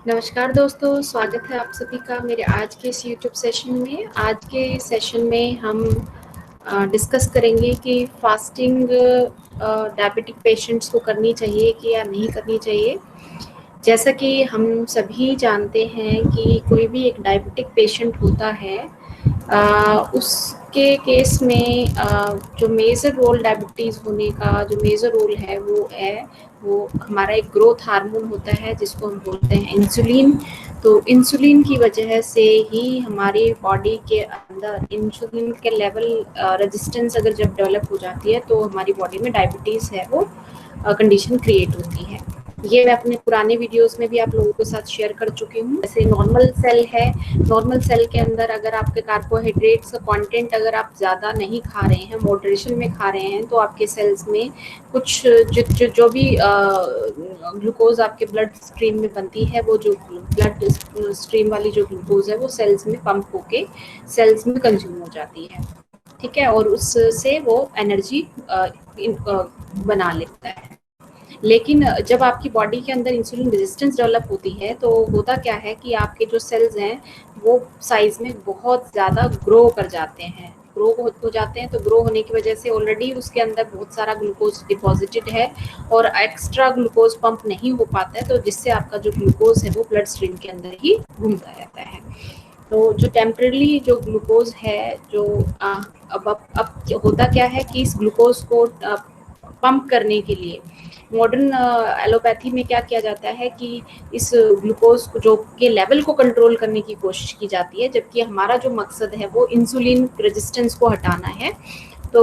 नमस्कार दोस्तों, स्वागत है आप सभी का मेरे आज के इस यूट्यूब सेशन में। आज के सेशन में हम डिस्कस करेंगे कि फास्टिंग डायबिटिक पेशेंट्स को करनी चाहिए कि या नहीं करनी चाहिए। जैसा कि हम सभी जानते हैं कि कोई भी एक डायबिटिक पेशेंट होता है, उसके केस में जो मेजर रोल डायबिटीज़ होने का जो मेजर रोल है वो हमारा एक ग्रोथ हार्मोन होता है जिसको हम बोलते हैं इंसुलिन। तो इंसुलिन की वजह से ही हमारी बॉडी के अंदर इंसुलिन के लेवल रेजिस्टेंस अगर जब डेवलप हो जाती है तो हमारी बॉडी में डायबिटीज़ है वो कंडीशन क्रिएट होती है। ये मैं अपने पुराने वीडियोस में भी आप लोगों के साथ शेयर कर चुकी हूँ। जैसे नॉर्मल सेल है, नॉर्मल सेल के अंदर अगर आपके कार्बोहाइड्रेट्स का कंटेंट अगर आप ज़्यादा नहीं खा रहे हैं, मॉडरेशन में खा रहे हैं, तो आपके सेल्स में कुछ जो भी ग्लूकोज आपके ब्लड स्ट्रीम में बनती है, वो जो ब्लड स्ट्रीम वाली जो ग्लूकोज है वो सेल्स में पंप होके सेल्स में कंज्यूम हो जाती है, ठीक है, और उससे वो एनर्जी बना लेता है। लेकिन जब आपकी बॉडी के अंदर इंसुलिन रेजिस्टेंस डेवलप होती है तो होता क्या है कि आपके जो सेल्स हैं वो साइज में बहुत ज़्यादा ग्रो कर जाते हैं, ग्रो हो जाते हैं। तो ग्रो होने की वजह से ऑलरेडी उसके अंदर बहुत सारा ग्लूकोज डिपॉजिटेड है और एक्स्ट्रा ग्लूकोज पंप नहीं हो पाता है, तो जिससे आपका जो ग्लूकोज है वो ब्लड स्ट्रीम के अंदर ही घूमता रहता है। तो जो टेम्पररी जो ग्लूकोज है जो अब होता क्या है कि इस ग्लूकोज को पंप करने के लिए मॉडर्न एलोपैथी में क्या किया जाता है कि इस ग्लूकोज को जो के लेवल को कंट्रोल करने की कोशिश की जाती है, जबकि हमारा जो मकसद है वो इंसुलिन रेजिस्टेंस को हटाना है। तो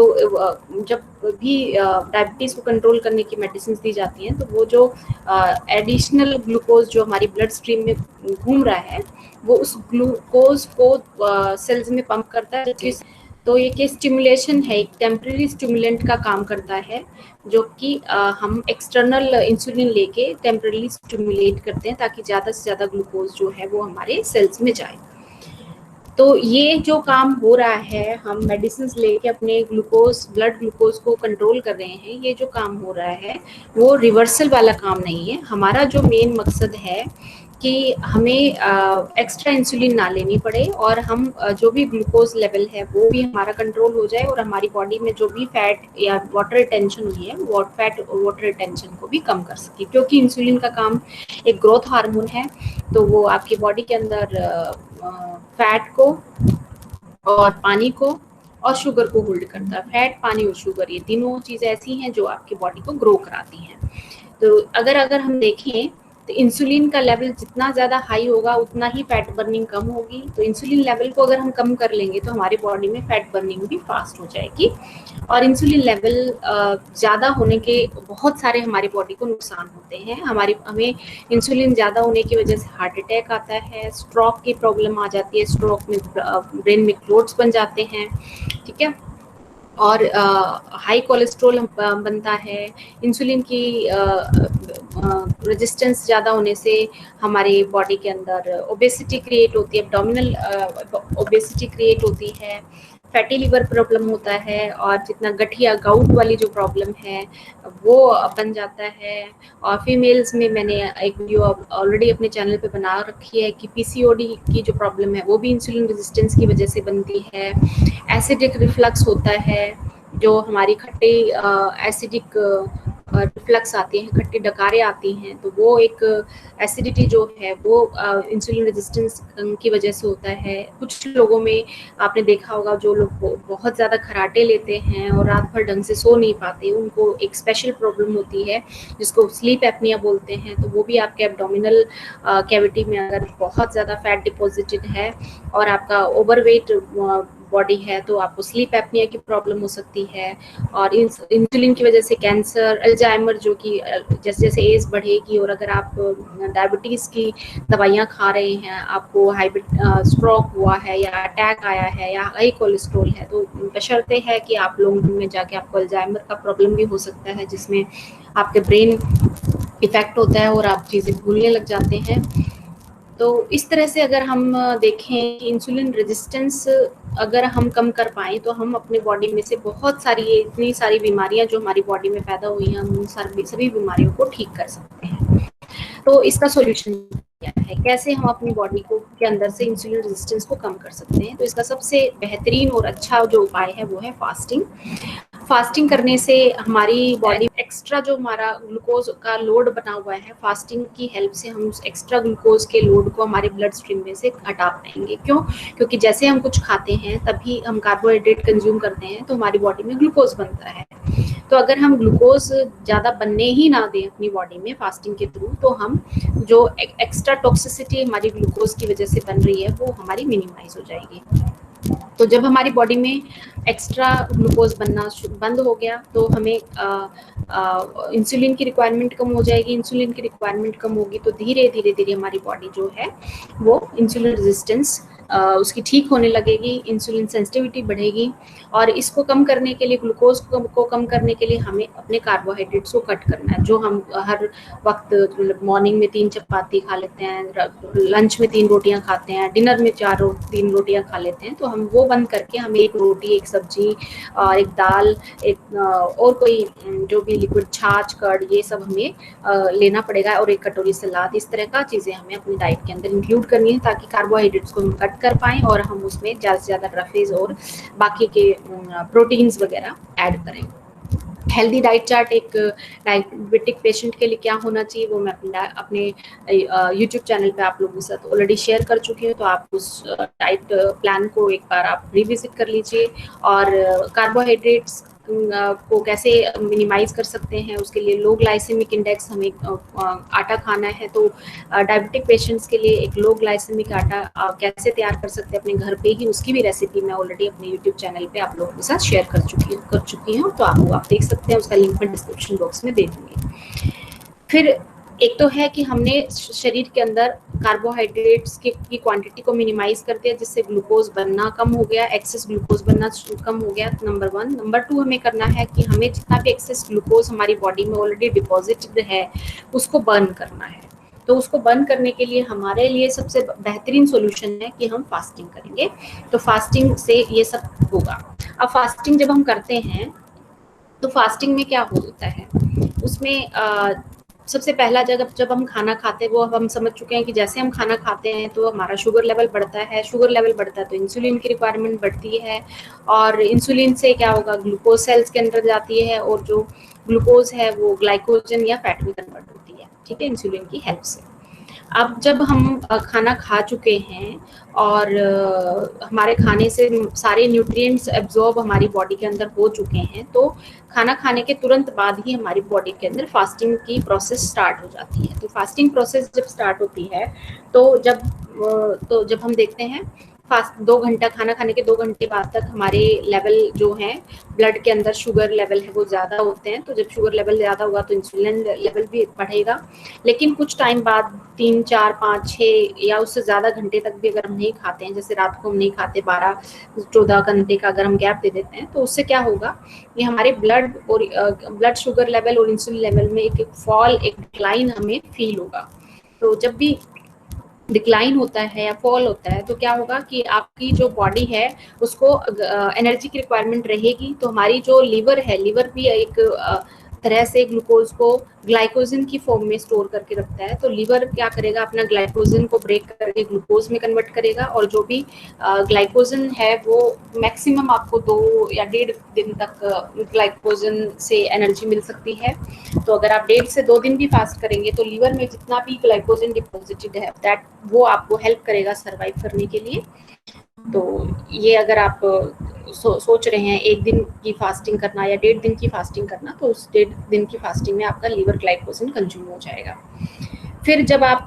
जब भी डायबिटीज़ को कंट्रोल करने की मेडिसिन दी जाती हैं तो वो जो एडिशनल ग्लूकोज जो हमारी ब्लड स्ट्रीम में घूम रहा है वो उस ग्लूकोज को सेल्स में पंप करता है। तो ये स्टिमुलेशन है, एक टेम्पररी स्टिमुलेंट का काम करता है, जो कि हम एक्सटर्नल इंसुलिन लेके टेम्पररी स्टिमुलेट करते हैं ताकि ज़्यादा से ज़्यादा ग्लूकोज जो है वो हमारे सेल्स में जाए। तो ये जो काम हो रहा है, हम मेडिसिन लेके अपने ब्लड ग्लूकोज को कंट्रोल कर रहे हैं, ये जो काम हो रहा है वो रिवर्सल वाला काम नहीं है। हमारा जो मेन मकसद है कि हमें एक्स्ट्रा इंसुलिन ना लेनी पड़े और हम जो भी ग्लूकोज लेवल है वो भी हमारा कंट्रोल हो जाए और हमारी बॉडी में जो भी फैट या वाटर रिटेंशन हुई है वो फैट वाटर रिटेंशन को भी कम कर सके, क्योंकि इंसुलिन का काम एक ग्रोथ हार्मोन है। तो वो आपकी बॉडी के अंदर फैट को और पानी को और शुगर को होल्ड करता है। फैट, पानी और शुगर, ये तीनों चीज़ें ऐसी हैं जो आपकी बॉडी को ग्रो कराती हैं। तो अगर हम देखें तो इंसुलिन का लेवल जितना ज़्यादा हाई होगा उतना ही फैट बर्निंग कम होगी। तो इंसुलिन लेवल को अगर हम कम कर लेंगे तो हमारी बॉडी में फैट बर्निंग भी फास्ट हो जाएगी। और इंसुलिन लेवल ज़्यादा होने के बहुत सारे हमारी बॉडी को नुकसान होते हैं। हमें इंसुलिन ज़्यादा होने की वजह से हार्ट अटैक आता है, स्ट्रोक की प्रॉब्लम आ जाती है, स्ट्रोक में ब्रेन में क्लोट्स बन जाते हैं, ठीक है, और हाई कोलेस्ट्रॉल बनता है। इंसुलिन की रेजिस्टेंस ज़्यादा होने से हमारे बॉडी के अंदर ओबेसिटी क्रिएट होती है, एब्डोमिनल ओबेसिटी क्रिएट होती है, फैटी लिवर प्रॉब्लम होता है, और जितना गठिया गाउट वाली जो प्रॉब्लम है वो बन जाता है। और फीमेल्स में मैंने एक वीडियो ऑलरेडी अपने चैनल पे बना रखी है कि पीसीओडी की जो प्रॉब्लम है वो भी इंसुलिन रेजिस्टेंस की वजह से बनती है। एसिडिक रिफ्लक्स होता है, जो हमारी खट्टे एसिडिक रिफ्लक्स आती हैं, खट्टी डकारें आती हैं, तो वो एक एसिडिटी जो है वो इंसुलिन रेजिस्टेंस की वजह से होता है। कुछ लोगों में आपने देखा होगा जो लोग बहुत ज़्यादा खराटे लेते हैं और रात भर ढंग से सो नहीं पाते, उनको एक स्पेशल प्रॉब्लम होती है जिसको स्लीप एपनिया बोलते हैं। तो वो भी आपके एब्डोमिनल कैविटी में अगर बहुत ज़्यादा फैट डिपॉजिटेड है और आपका ओवरवेट बॉडी है तो आपको स्लीप एपनिया की प्रॉब्लम हो सकती है। और इंसुलिन की वजह से कैंसर, अल्जाइमर, जो कि जैसे जैसे एज बढ़ेगी और अगर आप डायबिटीज़ की दवाइयाँ खा रहे हैं, आपको स्ट्रोक हुआ है या अटैक आया है या हाई कोलेस्ट्रॉल है, तो बशर्ते है कि आप लोग में जाके आपको अल्जाइमर का प्रॉब्लम भी हो सकता है, जिसमें आपके ब्रेन इफेक्ट होता है और आप चीज़ें भूलने लग जाते हैं। तो इस तरह से अगर हम देखें कि इंसुलिन रेजिस्टेंस अगर हम कम कर पाएँ तो हम अपने बॉडी में से बहुत सारी इतनी सारी बीमारियां जो हमारी बॉडी में पैदा हुई हैं, हम उन सभी बीमारियों को ठीक कर सकते हैं। तो इसका सॉल्यूशन क्या है, कैसे हम अपनी बॉडी को के अंदर से इंसुलिन रेजिस्टेंस को कम कर सकते हैं। तो इसका सबसे बेहतरीन और अच्छा जो उपाय है वो है फास्टिंग। फास्टिंग करने से हमारी बॉडी एक्स्ट्रा जो हमारा ग्लूकोज का लोड बना हुआ है, फास्टिंग की हेल्प से हम उस एक्स्ट्रा ग्लूकोज के लोड को हमारे ब्लड स्ट्रीम में से हटा पाएंगे। क्यों? क्योंकि जैसे हम कुछ खाते हैं तभी हम कार्बोहाइड्रेट कंज्यूम करते हैं तो हमारी बॉडी में ग्लूकोज बनता है। तो अगर हम ग्लूकोज ज़्यादा बनने ही ना दें अपनी बॉडी में फास्टिंग के थ्रू, तो हम जो एक्स्ट्रा टॉक्सिसिटी हमारी ग्लूकोज की वजह से बन रही है वो हमारी मिनिमाइज हो जाएगी। तो जब हमारी बॉडी में एक्स्ट्रा ग्लूकोज बनना बंद हो गया तो हमें इंसुलिन की रिक्वायरमेंट कम हो जाएगी। इंसुलिन की रिक्वायरमेंट कम होगी तो धीरे धीरे धीरे हमारी बॉडी जो है वो इंसुलिन रेजिस्टेंस उसकी ठीक होने लगेगी, इंसुलिन सेंसिटिविटी बढ़ेगी। और इसको कम करने के लिए, ग्लूकोज को कम करने के लिए हमें अपने कार्बोहाइड्रेट्स को कट करना है। जो हम हर वक्त मतलब मॉर्निंग में 3 चपाती खा लेते हैं, लंच में 3 रोटियां खाते हैं, डिनर में 3 रोटियां खा लेते हैं, तो हम वो बंद करके हमें 1 रोटी, 1 सब्जी और 1 दाल, एक और कोई जो भी लिक्विड, छाछ, कर्ड, ये सब हमें लेना पड़ेगा और 1 कटोरी सलाद। इस तरह का चीज़ें हमें अपनी डाइट के अंदर इंक्लूड करनी है ताकि कार्बोहाइड्रेट्स को हम कट कर पाएँ और हम उसमें ज़्यादा से ज़्यादा रफेज और बाकी के प्रोटीन्स वगैरह ऐड करें। हेल्दी डाइट चार्ट एक डायबिटिक पेशेंट के लिए क्या होना चाहिए वो मैं अपने यूट्यूब चैनल पे आप लोगों के साथ ऑलरेडी शेयर कर चुकी हूँ। तो आप उस डाइट प्लान को एक बार आप रिविजिट कर लीजिए। और कार्बोहाइड्रेट्स को कैसे मिनिमाइज कर सकते हैं, उसके लिए लो ग्लाइसेमिक इंडेक्स हमें आटा खाना है। तो डायबिटिक पेशेंट्स के लिए एक लो ग्लाइसेमिक आटा कैसे तैयार कर सकते हैं अपने घर पे ही, उसकी भी रेसिपी मैं ऑलरेडी अपने यूट्यूब चैनल पे आप लोगों के साथ शेयर कर चुकी हूँ। तो आप देख सकते हैं, उसका लिंक मैं डिस्क्रिप्शन बॉक्स में दे दूँगी। फिर एक तो है कि हमने शरीर के अंदर कार्बोहाइड्रेट्स की क्वांटिटी को मिनिमाइज कर दिया जिससे ग्लूकोज बनना कम हो गया, एक्सेस ग्लूकोज बनना कम हो गया, नंबर 1। नंबर 2 हमें करना है कि हमें जितना भी एक्सेस ग्लूकोज हमारी बॉडी में ऑलरेडी डिपॉजिटेड है उसको बर्न करना है। तो उसको बर्न करने के लिए हमारे लिए सबसे बेहतरीन सोल्यूशन है कि हम फास्टिंग करेंगे। तो फास्टिंग से ये सब होगा। अब फास्टिंग जब हम करते हैं तो फास्टिंग में क्या होता है, उसमें सबसे पहला जब हम खाना खाते हैं वो हम समझ चुके हैं कि जैसे हम खाना खाते हैं तो हमारा शुगर लेवल बढ़ता है, शुगर लेवल बढ़ता है तो इंसुलिन की रिक्वायरमेंट बढ़ती है और इंसुलिन से क्या होगा, ग्लूकोज सेल्स के अंदर जाती है और जो ग्लूकोज है वो ग्लाइकोजन या फैट में कन्वर्ट होती है, ठीक है, इंसुलिन की हेल्प से। अब जब हम खाना खा चुके हैं और हमारे खाने से सारे न्यूट्रिएंट्स एब्जॉर्ब हमारी बॉडी के अंदर हो चुके हैं तो खाना खाने के तुरंत बाद ही हमारी बॉडी के अंदर फास्टिंग की प्रोसेस स्टार्ट हो जाती है। तो फास्टिंग प्रोसेस जब स्टार्ट होती है तो जब हम देखते हैं फास्ट 2 घंटा खाना खाने के 2 घंटे बाद तक हमारे लेवल जो हैं ब्लड के अंदर शुगर लेवल है वो ज़्यादा होते हैं। तो जब शुगर लेवल ज़्यादा होगा तो इंसुलिन लेवल भी बढ़ेगा। लेकिन कुछ टाइम बाद 3, 4, 5, 6 या उससे ज़्यादा घंटे तक भी अगर हम नहीं खाते हैं, जैसे रात को हम नहीं खाते, 12-14 घंटे का अगर हम गैप दे देते हैं तो उससे क्या होगा, ये हमारे ब्लड शुगर लेवल और इंसुलिन लेवल में एक फॉल, एक डिक्लाइन हमें फील होगा। तो जब भी डिक्लाइन होता है या फॉल होता है तो क्या होगा कि आपकी जो बॉडी है उसको एनर्जी की रिक्वायरमेंट रहेगी। तो हमारी जो लीवर है, लीवर भी एक तरह से ग्लूकोज को ग्लाइकोजन की फॉर्म में स्टोर करके रखता है। तो लीवर क्या करेगा, अपना ग्लाइकोजन को ब्रेक करके ग्लूकोज में कन्वर्ट करेगा और जो भी ग्लाइकोजन है वो मैक्सिमम आपको 2 या 1.5 दिन तक ग्लाइकोजन से एनर्जी मिल सकती है। तो अगर आप 1.5 से 2 दिन भी फास्ट करेंगे तो लीवर में जितना भी ग्लाइकोजन डिपॉजिटेड है वो आपको हेल्प करेगा सर्वाइव करने के लिए। तो ये अगर आप सोच रहे हैं 1 दिन की फास्टिंग करना या 1.5 दिन की फास्टिंग करना, तो उस 1.5 दिन की फास्टिंग में आपका लीवर ग्लाइकोजन कंज्यूम हो जाएगा। फिर जब आप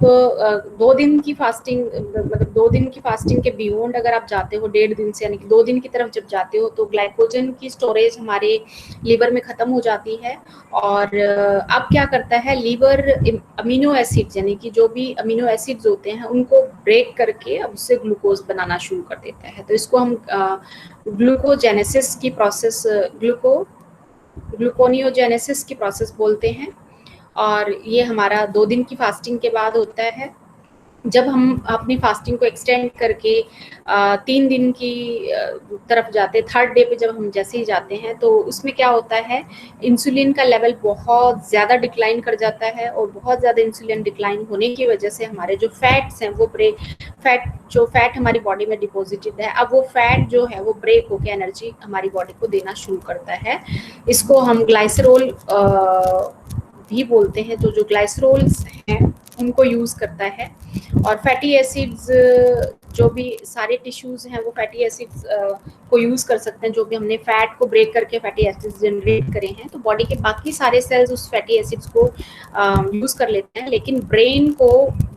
2 दिन की फास्टिंग, मतलब 2 दिन की फास्टिंग के बियॉन्ड अगर आप जाते हो, 1.5 दिन से यानी कि 2 दिन की तरफ जब जाते हो तो ग्लाइकोजन की स्टोरेज हमारे लीवर में ख़त्म हो जाती है। और अब क्या करता है लीवर, अमीनो एसिड्स यानी कि जो भी अमीनो एसिड्स होते हैं उनको ब्रेक करके अब उससे ग्लूकोज बनाना शुरू कर देता है। तो इसको हम ग्लूकोजेनेसिस की प्रोसेस, ग्लूकोनियोजेनेसिस की प्रोसेस बोलते हैं। और ये हमारा 2 दिन की फास्टिंग के बाद होता है। जब हम अपनी फास्टिंग को एक्सटेंड करके 3 दिन की तरफ जाते हैं, थर्ड डे पे जब हम जैसे ही जाते हैं, तो उसमें क्या होता है, इंसुलिन का लेवल बहुत ज़्यादा डिक्लाइन कर जाता है, और बहुत ज़्यादा इंसुलिन डिक्लाइन होने की वजह से हमारे जो फैट्स हैं वो फैट हमारी बॉडी में डिपॉजिटेड है, अब वो फैट जो है वो ब्रेक होकर एनर्जी हमारी बॉडी को देना शुरू करता है। इसको हम ग्लाइसरोल भी बोलते हैं। तो जो ग्लाइसरोल्स हैं उनको यूज़ करता है, और फैटी एसिड्स, जो भी सारे टिश्यूज हैं वो फैटी एसिड्स को यूज़ कर सकते हैं। जो भी हमने फैट को ब्रेक करके फैटी एसिड्स जनरेट करे हैं, तो बॉडी के बाकी सारे सेल्स उस फैटी एसिड्स को यूज़ कर लेते हैं, लेकिन ब्रेन को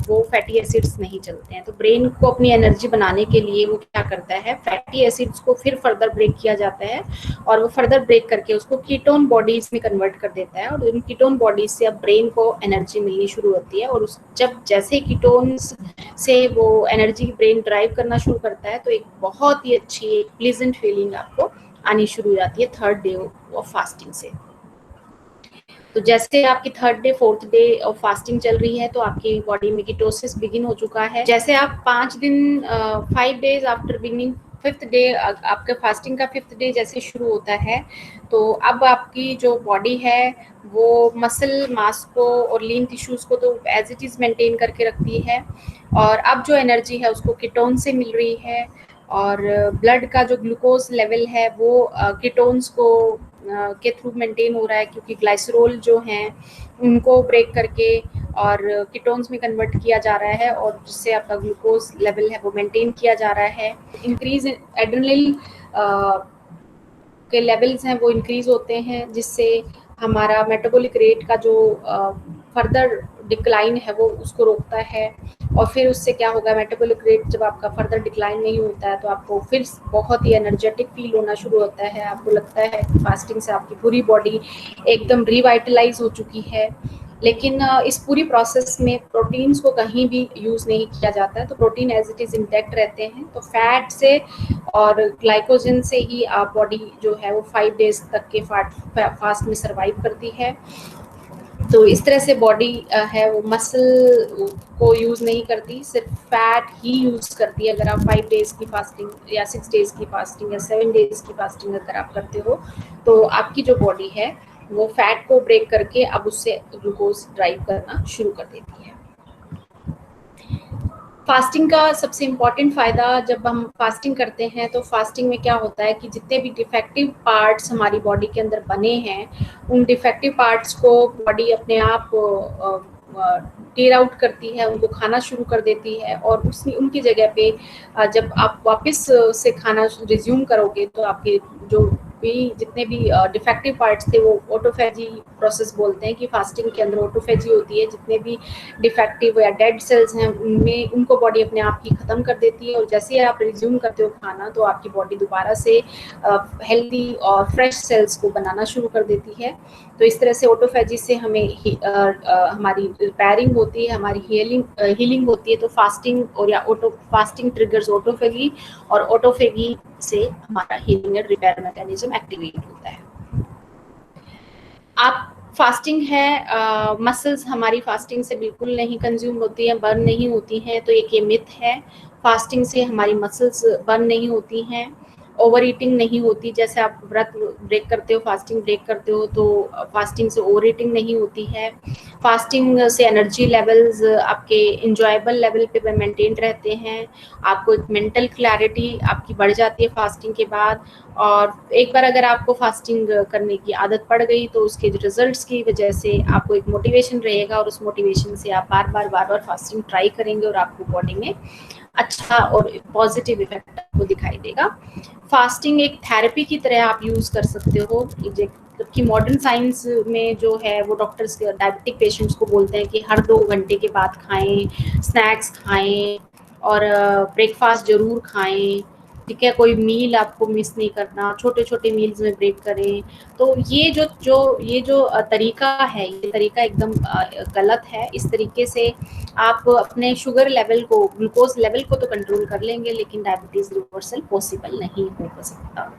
वो फैटी एसिड्स नहीं चलते हैं। तो ब्रेन को अपनी एनर्जी बनाने के लिए वो क्या करता है, फैटी एसिड्स को फिर फर्दर ब्रेक किया जाता है, और वो फर्दर ब्रेक करके उसको कीटोन बॉडीज में कन्वर्ट कर देता है, और इन कीटोन बॉडीज से अब ब्रेन को एनर्जी मिलनी शुरू होती है। और उस जब जैसे कीटोन्स से वो एनर्जी ब्रेन ड्राइव करना शुरू करता है, तो एक बहुत ही अच्छी एक प्लीजेंट फीलिंग आपको आनी शुरू हो जाती है थर्ड डे ऑफ फास्टिंग से। तो जैसे आपकी third day fourth day of fasting चल रही है, तो आपकी बॉडी में कीटोसिस बिगिन हो चुका है। जैसे आप 5 दिन 5 days after beginning fifth day, आपका फास्टिंग का फिफ्थ डे जैसे शुरू होता है, तो अब आपकी जो बॉडी है वो मसल मास को और लीन टिश्यूज को तो एज इट इज़ मेंटेन करके रखती है, और अब जो एनर्जी है उसको कीटोन से मिल रही है, और ब्लड का जो ग्लूकोज लेवल है वो कीटोन्स को के थ्रू मेंटेन हो रहा है, क्योंकि ग्लाइसरोल जो हैं उनको ब्रेक करके और कीटोन्स में कन्वर्ट किया जा रहा है, और जिससे आपका ग्लूकोज लेवल है वो मेंटेन किया जा रहा है। इंक्रीज एड्रेनलिन के लेवल्स हैं वो इंक्रीज होते हैं, जिससे हमारा मेटाबॉलिक रेट का जो फर्दर डिक्लाइन है वो उसको रोकता है। और फिर उससे क्या होगा, मेटाबॉलिक रेट जब आपका फर्दर डिक्लाइन नहीं होता है, तो आपको फिर बहुत ही एनर्जेटिक फील होना शुरू होता है। आपको लगता है फास्टिंग से आपकी पूरी बॉडी एकदम रिवाइटलाइज हो चुकी है। लेकिन इस पूरी प्रोसेस में प्रोटीन्स को कहीं भी यूज़ नहीं किया जाता है, तो protein as it is intact रहते हैं। तो फैट से और ग्लाइकोजन से ही आप बॉडी जो है वो 5 डेज तक के फास्ट में सर्वाइव करती है। तो इस तरह से बॉडी है वो मसल को यूज़ नहीं करती, सिर्फ फैट ही यूज़ करती है। अगर आप 5 डेज की फास्टिंग या 6 डेज की फास्टिंग या 7 डेज की फास्टिंग अगर आप करते हो, तो आपकी जो बॉडी है वो फैट को ब्रेक करके अब उससे ग्लूकोज ड्राइव करना शुरू कर देती है। फास्टिंग का सबसे इम्पॉर्टेंट फ़ायदा, जब हम फास्टिंग करते हैं तो फास्टिंग में क्या होता है कि जितने भी डिफेक्टिव पार्ट्स हमारी बॉडी के अंदर बने हैं, उन डिफेक्टिव पार्ट्स को बॉडी अपने आप टेयर आउट करती है, उनको खाना शुरू कर देती है, और उनकी जगह पे जब आप वापस से खाना रिज्यूम करोगे, तो आपके जो भी जितने भी डिफेक्टिव पार्ट्स थे वो ऑटोफेजी प्रोसेस बोलते हैं कि फास्टिंग के अंदर ऑटोफेजी होती है। जितने भी डिफेक्टिव या डेड सेल्स हैं उनमें उनको बॉडी अपने आप ही ख़त्म कर देती है, और जैसे ही आप रिज्यूम करते हो खाना, तो आपकी बॉडी दोबारा से हेल्दी और फ्रेश सेल्स को बनाना शुरू कर देती है। तो इस तरह से ऑटोफेजी से हमें हमारी रिपेयरिंग होती है, हमारी हीलिंग होती है। तो फास्टिंग और या फास्टिंग ट्रिगर्स ऑटोफेजी, और ऑटोफेजी से हमारा healing and repair mechanism activate होता है। आप फास्टिंग है, मसल्स हमारी फास्टिंग से बिल्कुल नहीं कंज्यूम होती हैं, बर्न नहीं होती हैं, तो एक ये मिथ है। फास्टिंग से हमारी मसल्स बर्न नहीं होती हैं, ओवर ईटिंग नहीं होती। जैसे आप व्रत ब्रेक करते हो, फास्टिंग ब्रेक करते हो, तो फास्टिंग से ओवर ईटिंग नहीं होती है। फास्टिंग से एनर्जी लेवल्स आपके इंजॉयबल लेवल पे मेंटेन रहते हैं। आपको एक मेंटल क्लैरिटी आपकी बढ़ जाती है फास्टिंग के बाद। और एक बार अगर आपको फास्टिंग करने की आदत पड़ गई, तो उसके रिजल्ट्स की वजह से आपको एक मोटिवेशन रहेगा, और उस मोटिवेशन से आप बार बार फास्टिंग ट्राई करेंगे, और आपको बॉडी में अच्छा और पॉजिटिव इफेक्ट आपको दिखाई देगा। फास्टिंग एक थेरेपी की तरह आप यूज़ कर सकते हो, जबकि मॉडर्न साइंस में जो है वो डॉक्टर्स डायबिटिक पेशेंट्स को बोलते हैं कि हर 2 घंटे के बाद खाएं, स्नैक्स खाएं, और ब्रेकफास्ट ज़रूर खाएं, ठीक है। कोई मील आपको मिस नहीं करना, छोटे छोटे मील्स में ब्रेक करें। तो ये जो तरीका है, ये तरीका एकदम गलत है। इस तरीके से आप अपने शुगर लेवल को, ग्लूकोज लेवल को तो कंट्रोल कर लेंगे, लेकिन डायबिटीज़ रिवर्सल पॉसिबल नहीं हो सकता।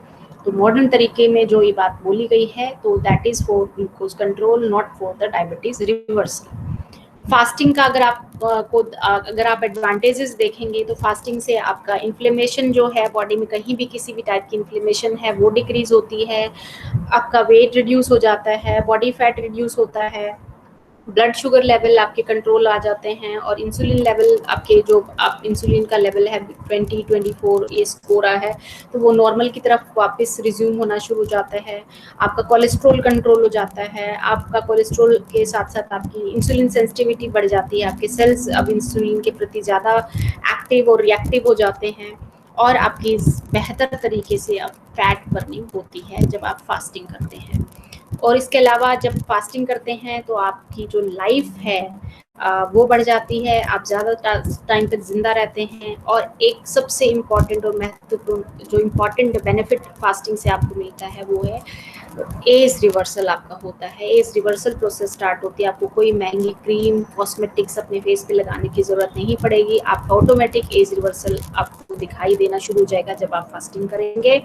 तो मॉडर्न तरीके में जो ये बात बोली गई है, तो that is for glucose control, not for the diabetes reversal. Fasting का अगर आप एडवांटेजेस देखेंगे तो फास्टिंग से आपका इन्फ्लेमेशन जो है बॉडी में, कहीं भी किसी भी टाइप की इन्फ्लेमेशन है वो डिक्रीज होती है, आपका वेट रिड्यूस हो जाता है, बॉडी फैट रिड्यूस होता है, ब्लड शुगर लेवल आपके कंट्रोल आ जाते हैं, और इंसुलिन लेवल आपके, जो आप इंसुलिन का लेवल है 20-24 ये स्कोर है, तो वो नॉर्मल की तरफ वापस रिज्यूम होना शुरू हो जाता है। आपका कोलेस्ट्रॉल कंट्रोल हो जाता है, आपका कोलेस्ट्रॉल के साथ साथ आपकी इंसुलिन सेंसिटिविटी बढ़ जाती है, आपके सेल्स अब इंसुलिन के प्रति ज़्यादा एक्टिव और रिएक्टिव हो जाते हैं, और आपकी बेहतर तरीके से अब फैट बर्निंग होती है जब आप फास्टिंग करते हैं। और इसके अलावा जब फास्टिंग करते हैं तो आपकी जो लाइफ है वो बढ़ जाती है, आप ज़्यादा टाइम तक जिंदा रहते हैं। और एक सबसे इम्पॉर्टेंट और महत्वपूर्ण जो इम्पॉर्टेंट बेनिफिट फास्टिंग से आपको मिलता है वो है एज रिवर्सल आपका होता है। एज रिवर्सल प्रोसेस स्टार्ट होती है, आपको कोई महंगी क्रीम कॉस्मेटिक्स अपने फेस पे लगाने की ज़रूरत नहीं पड़ेगी, आपका ऑटोमेटिक एज रिवर्सल आपको दिखाई देना शुरू हो जाएगा जब आप फास्टिंग करेंगे।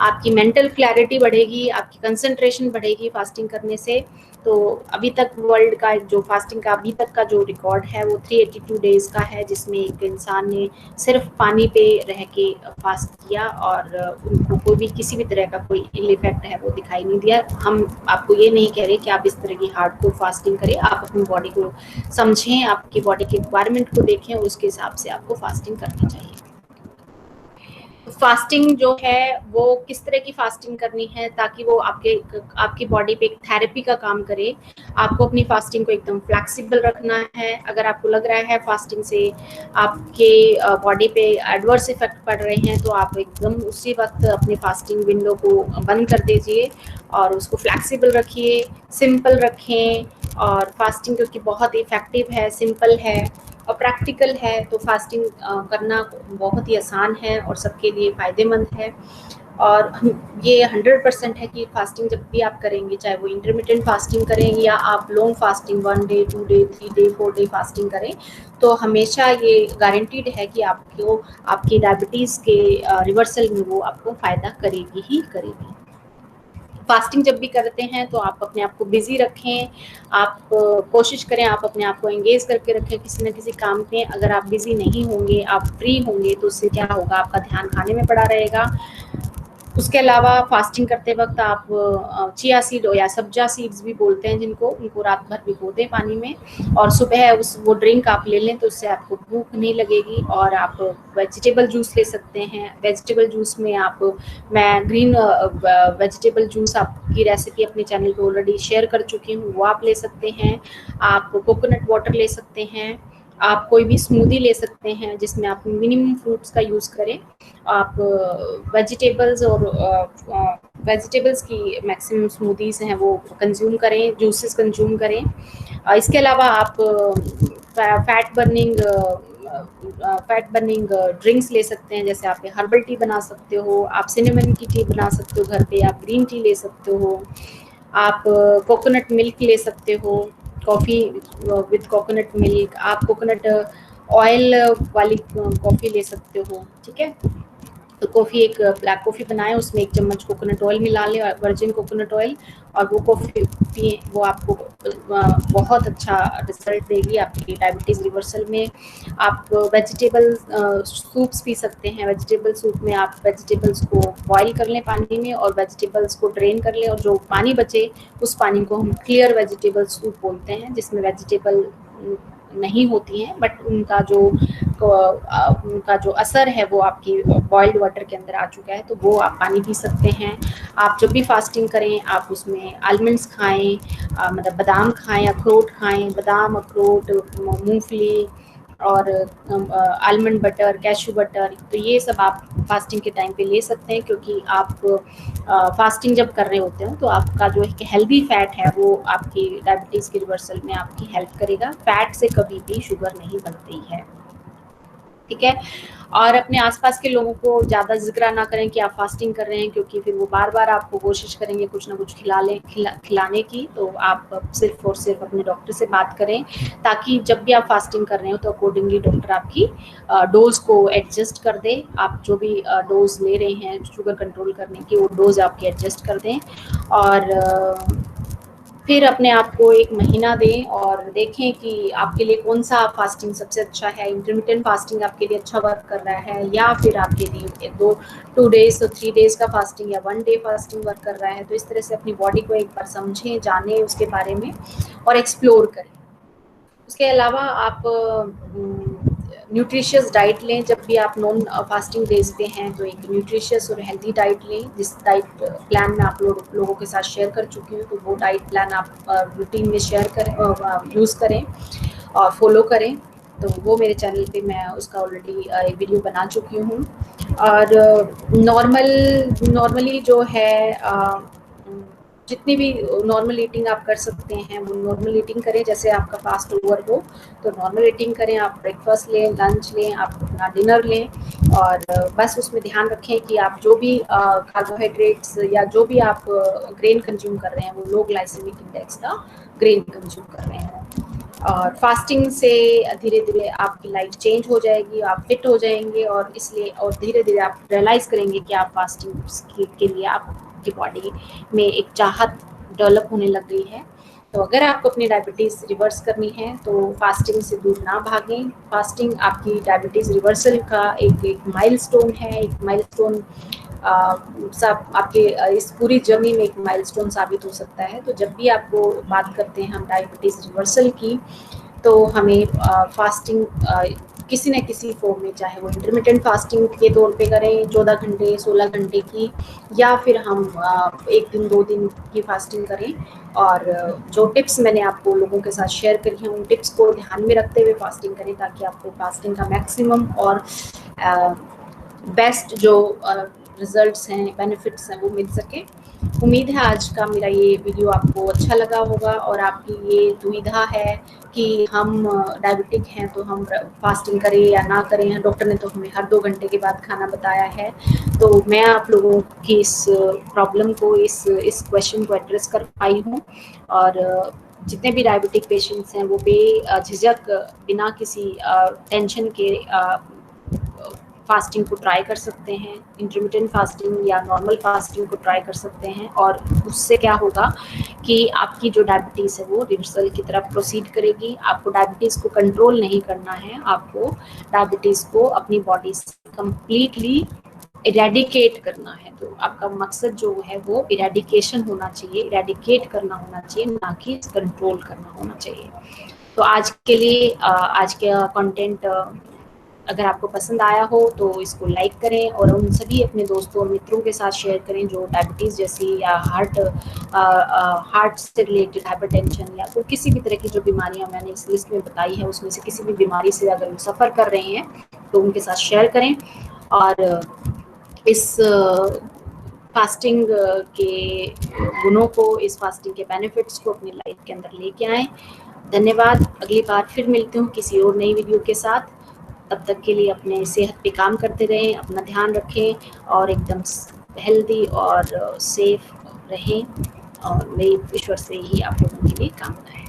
आपकी मेंटल क्लैरिटी बढ़ेगी, आपकी कंसंट्रेशन बढ़ेगी फास्टिंग करने से। तो अभी तक वर्ल्ड का जो फास्टिंग का अभी तक का जो रिकॉर्ड है वो 382 डेज का है, जिसमें एक इंसान ने सिर्फ पानी पे रह के फास्ट किया और उनको कोई भी किसी भी तरह का कोई इल इफेक्ट है वो दिखाई नहीं दिया। हम आपको ये नहीं कह रहे कि आप इस तरह की हार्डकोर फास्टिंग करें, आप अपनी बॉडी को समझें, आपकी बॉडी के रिक्वायरमेंट को देखें और उसके हिसाब से आपको फास्टिंग करनी चाहिए। फास्टिंग जो है वो किस तरह की फास्टिंग करनी है ताकि वो आपकी बॉडी पे एक थेरेपी का काम करे। आपको अपनी फास्टिंग को एकदम फ्लेक्सिबल रखना है। अगर आपको लग रहा है फास्टिंग से आपके बॉडी पे एडवर्स इफेक्ट पड़ रहे हैं तो आप एकदम उसी वक्त अपनी फास्टिंग विंडो को बंद कर दीजिए और उसको फ्लेक्सिबल रखिए, सिंपल रखें। और फास्टिंग क्योंकि बहुत इफेक्टिव है, सिंपल है और प्रैक्टिकल है, तो फास्टिंग करना बहुत ही आसान है और सबके लिए फ़ायदेमंद है। और ये 100% है कि फास्टिंग जब भी आप करेंगे, चाहे वो इंटरमिटेंट फास्टिंग करें या आप long fasting 1 day 2 day 3 day 4 day fasting करें, तो हमेशा ये गारंटीड है कि आपको आपकी डायबिटीज़ के रिवर्सल में वो आपको फ़ायदा करेगी ही करेगी। फास्टिंग जब भी करते हैं तो आप अपने आप को बिजी रखें, आप कोशिश करें आप अपने आप को एंगेज करके रखें किसी न किसी काम में। अगर आप बिजी नहीं होंगे, आप फ्री होंगे, तो उससे क्या होगा, आपका ध्यान खाने में पड़ा रहेगा। उसके अलावा फास्टिंग करते वक्त आप चिया सीड या सब्जा सीड्स भी बोलते हैं जिनको, उनको रात भर भिगो दें पानी में और सुबह वो ड्रिंक आप ले लें, तो उससे आपको भूख नहीं लगेगी। और आप वेजिटेबल जूस ले सकते हैं। वेजिटेबल जूस में मैं ग्रीन वेजिटेबल जूस आपकी रेसिपी अपने चैनल पे ऑलरेडी शेयर कर चुकी हूँ, वो आप ले सकते हैं। आप कोकोनट वाटर ले सकते हैं, आप कोई भी स्मूदी ले सकते हैं जिसमें आप मिनिमम फ्रूट्स का यूज़ करें। आप वेजिटेबल्स और वेजिटेबल्स की मैक्सिमम स्मूदीज़ हैं वो कंज्यूम करें, जूसेस कंज्यूम करें। इसके अलावा आप फैट बर्निंग ड्रिंक्स ले सकते हैं, जैसे आप हर्बल टी बना सकते हो, आप सिनेमन की टी बना सकते हो घर पे, आप ग्रीन टी ले सकते हो, आप कोकोनट मिल्क ले सकते हो, कॉफ़ी विद कोकोनट मिल्क, आप कोकोनट ऑयल वाली कॉफ़ी ले सकते हो। ठीक है, तो कॉफ़ी एक ब्लैक कॉफ़ी बनाएं, उसमें 1 चम्मच कोकोनट ऑयल मिला लें, वर्जिन कोकोनट ऑयल, और वो कॉफ़ी पिए, वो आपको बहुत अच्छा रिजल्ट देगी आपकी डायबिटीज़ रिवर्सल में। आप वेजिटेबल सूप्स पी सकते हैं। वेजिटेबल सूप में आप वेजिटेबल्स को बॉईल कर लें पानी में और वेजिटेबल्स को ड्रेन कर लें, और जो पानी बचे उस पानी को हम क्लियर वेजिटेबल सूप बोलते हैं, जिसमें वेजिटेबल नहीं होती हैं बट उनका जो असर है वो आपकी बॉइल्ड वाटर के अंदर आ चुका है, तो वो आप पानी पी सकते हैं। आप जब भी फास्टिंग करें आप उसमें आलमंड्स खाएं, मतलब बादाम खाएं, अखरोट खाएं, बादाम, अखरोट, मूंगफली और आलमंड बटर, कैशू बटर, तो ये सब आप फास्टिंग के टाइम पे ले सकते हैं, क्योंकि आप फास्टिंग जब कर रहे होते हो तो आपका जो एक हेल्दी फैट है वो आपकी डायबिटीज़ के रिवर्सल में आपकी हेल्प करेगा। फैट से कभी भी शुगर नहीं बनती है। ठीक है, और अपने आसपास के लोगों को ज़्यादा जिक्र ना करें कि आप फास्टिंग कर रहे हैं, क्योंकि फिर वो बार बार आपको कोशिश करेंगे कुछ ना कुछ खिलाने की। तो आप सिर्फ और सिर्फ अपने डॉक्टर से बात करें, ताकि जब भी आप फास्टिंग कर रहे हो तो अकॉर्डिंगली डॉक्टर आपकी डोज को एडजस्ट कर दे। आप जो भी डोज ले रहे हैं शुगर कंट्रोल करने की, वो डोज आपकी एडजस्ट कर दें। और फिर अपने आप को 1 महीना दें और देखें कि आपके लिए कौन-सा फास्टिंग सबसे अच्छा है। इंटरमिटेंट फास्टिंग आपके लिए अच्छा वर्क कर रहा है या फिर आपके लिए 2 डेज़ तो 3 डेज़ का फास्टिंग या 1 डे फास्टिंग वर्क कर रहा है। तो इस तरह से अपनी बॉडी को एक बार समझें, जानें उसके बारे में और एक्सप्लोर करें। उसके अलावा आप न्यूट्रिशियस डाइट लें। जब भी आप नॉन फास्टिंग डेज पे हैं तो एक न्यूट्रिशियस और हेल्दी डाइट लें, जिस डाइट प्लान में आप लोगों के साथ शेयर कर चुकी हूँ, तो वो डाइट प्लान आप रूटीन में शेयर करें, यूज़ करें और फॉलो करें। तो वो मेरे चैनल पे मैं उसका ऑलरेडी एक वीडियो बना चुकी हूँ। और नॉर्मली जो है जितनी भी नॉर्मल ईटिंग आप कर सकते हैं वो नॉर्मल ईटिंग करें। जैसे आपका फास्ट ओवर हो तो नॉर्मल ईटिंग करें, आप ब्रेकफास्ट लें, लंच लें, आप अपना डिनर लें और बस उसमें ध्यान रखें कि आप जो भी कार्बोहाइड्रेट्स या जो भी आप ग्रेन कंज्यूम कर रहे हैं वो लो ग्लाइसेमिक इंडेक्स का ग्रेन कंज्यूम कर रहे हैं। और फास्टिंग से धीरे-धीरे आपकी लाइफ चेंज हो जाएगी, आप फिट हो जाएँगे और इसलिए और धीरे-धीरे आप रियलाइज़ करेंगे कि आप फास्टिंग के लिए आपकी बॉडी में एक चाहत डेवलप होने लग गई है। तो अगर आपको अपनी डायबिटीज़ रिवर्स करनी है तो फास्टिंग से दूर ना भागें। फास्टिंग आपकी डायबिटीज़ रिवर्सल का एक माइलस्टोन है, एक माइलस्टोन सब आपके इस पूरी जर्नी में एक माइलस्टोन साबित हो सकता है। तो जब भी आपको बात करते हैं हम डायबिटीज़ रिवर्सल की, तो हमें फास्टिंग किसी न किसी फॉर्म में, चाहे वो इंटरमिटेंट फास्टिंग के तौर पे करें 14 घंटे 16 घंटे की, या फिर हम 1 दिन 2 दिन की फास्टिंग करें। और जो टिप्स मैंने आपको लोगों के साथ शेयर करी हैं उन टिप्स को ध्यान में रखते हुए फास्टिंग करें ताकि आपको फास्टिंग का मैक्सिमम और बेस्ट जो रिजल्ट्स हैं, बेनिफिट्स हैं वो मिल सके। उम्मीद है आज का मेरा ये वीडियो आपको अच्छा लगा होगा और आपकी ये दुविधा है कि हम डायबिटिक हैं तो हम फास्टिंग करें या ना करें। डॉक्टर ने तो हमें हर 2 घंटे के बाद खाना बताया है। तो मैं आप लोगों की इस प्रॉब्लम को, इस क्वेश्चन को एड्रेस कर पाई हूँ। और जितने भी डायबिटिक पेशेंट्स हैं वो बेझिझक बिना किसी टेंशन के फास्टिंग को ट्राई कर सकते हैं। इंटरमिटेंट फास्टिंग या नॉर्मल फास्टिंग को ट्राई कर सकते हैं और उससे क्या होगा कि आपकी जो डायबिटीज़ है वो रिवर्सल की तरफ प्रोसीड करेगी। आपको डायबिटीज़ को कंट्रोल नहीं करना है, आपको डायबिटीज़ को अपनी बॉडी से कंप्लीटली इरेडिकेट करना है। तो आपका मकसद जो है वो इरेडिकेशन होना चाहिए, इरेडिकेट करना होना चाहिए, ना कि कंट्रोल करना होना चाहिए। तो आज के लिए आज का कंटेंट अगर आपको पसंद आया हो तो इसको लाइक करें और उन सभी अपने दोस्तों और मित्रों के साथ शेयर करें जो डायबिटीज़ जैसी या हार्ट से रिलेटेड हाइपरटेंशन या कोई किसी भी तरह की जो बीमारियां मैंने इस लिस्ट में बताई है उसमें से किसी भी बीमारी से अगर वो सफ़र कर रहे हैं तो उनके साथ शेयर करें और इस फास्टिंग के गुणों को, इस फास्टिंग के बेनिफिट्स को अपनी लाइफ के अंदर लेके आएँ। धन्यवाद। अगली बार फिर मिलती हूँ किसी और नई वीडियो के साथ। तब तक के लिए अपने सेहत पे काम करते रहें, अपना ध्यान रखें और एकदम हेल्दी और सेफ रहें। और मेरी ईश्वर से ही आप लोगों के लिए कामना है।